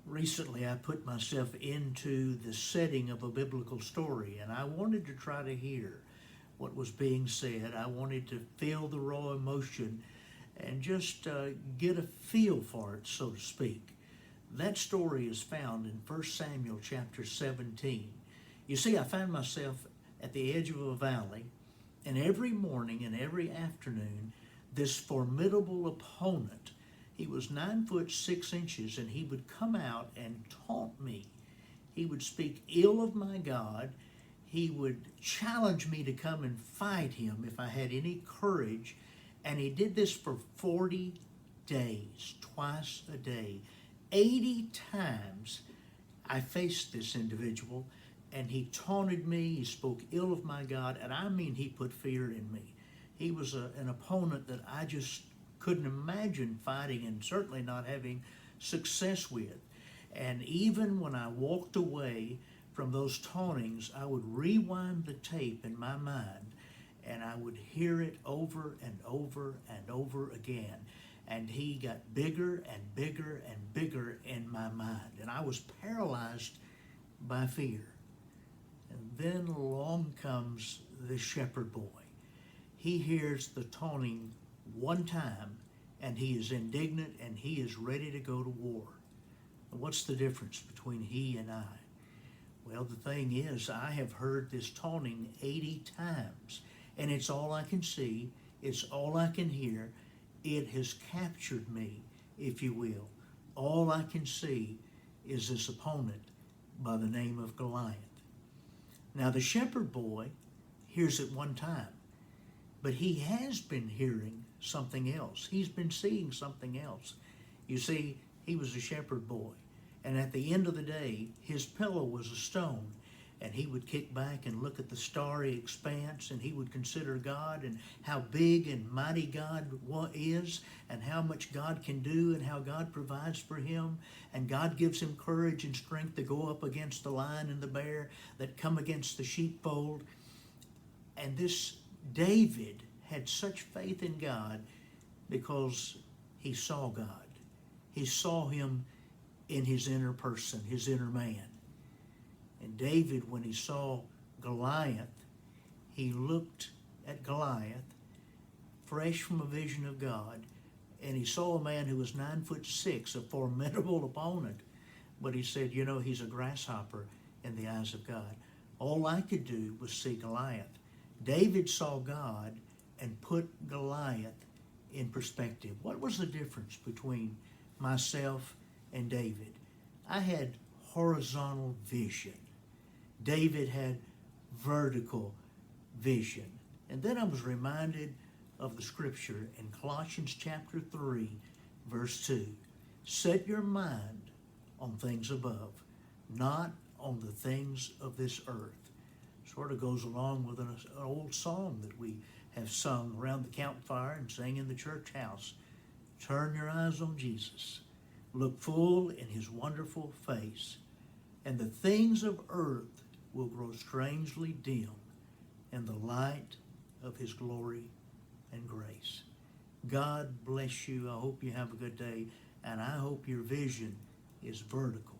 Recently, I put myself into the setting of a biblical story, and I wanted to try to hear what was being said. I wanted to feel the raw emotion and just get a feel for it, so to speak. That story is found in 1 Samuel chapter 17. You see, I find myself at the edge of a valley, and every morning and every afternoon, this formidable opponent, he was 9 foot 6 inches, and he would come out and taunt me. He would speak ill of my God. He would challenge me to come and fight him if I had any courage. And he did this for 40 days, twice a day. 80 times I faced this individual, and he taunted me. He spoke ill of my God, and I mean he put fear in me. He was an opponent that I just couldn't imagine fighting, and certainly not having success with. And even when I walked away from those tauntings, I would rewind the tape in my mind, and I would hear it over and over and over again. And he got bigger and bigger and bigger in my mind, and I was paralyzed by fear. And then along comes the shepherd boy. He hears the taunting one time, and he is indignant, and he is ready to go to war. And what's the difference between he and I? Well, the thing is, I have heard this taunting 80 times, and it's all I can see, it's all I can hear. It has captured me, if you will. All I can see is this opponent by the name of Goliath. Now, the shepherd boy hears it one time, but he has been hearing something else. He's been seeing something else. You see, he was a shepherd boy, and at the end of the day, his pillow was a stone, and he would kick back and look at the starry expanse, and he would consider God and how big and mighty God is, and how much God can do, and how God provides for him, and God gives him courage and strength to go up against the lion and the bear that come against the sheepfold. And this David had such faith in God because he saw God. He saw him in his inner person, his inner man. And David, when he saw Goliath, he looked at Goliath, fresh from a vision of God, and he saw a man who was 9 foot 6, a formidable opponent. But he said, you know, he's a grasshopper in the eyes of God. All I could do was see Goliath. David saw God and put Goliath in perspective. What was the difference between myself and David? I had horizontal vision. David had vertical vision. And then I was reminded of the scripture in Colossians chapter 3, verse 2. Set your mind on things above, not on the things of this earth. Sort of goes along with an old song that we have sung around the campfire and sang in the church house. Turn your eyes on Jesus. Look full in his wonderful face, and the things of earth will grow strangely dim in the light of his glory and grace. God bless you. I hope you have a good day, and I hope your vision is vertical.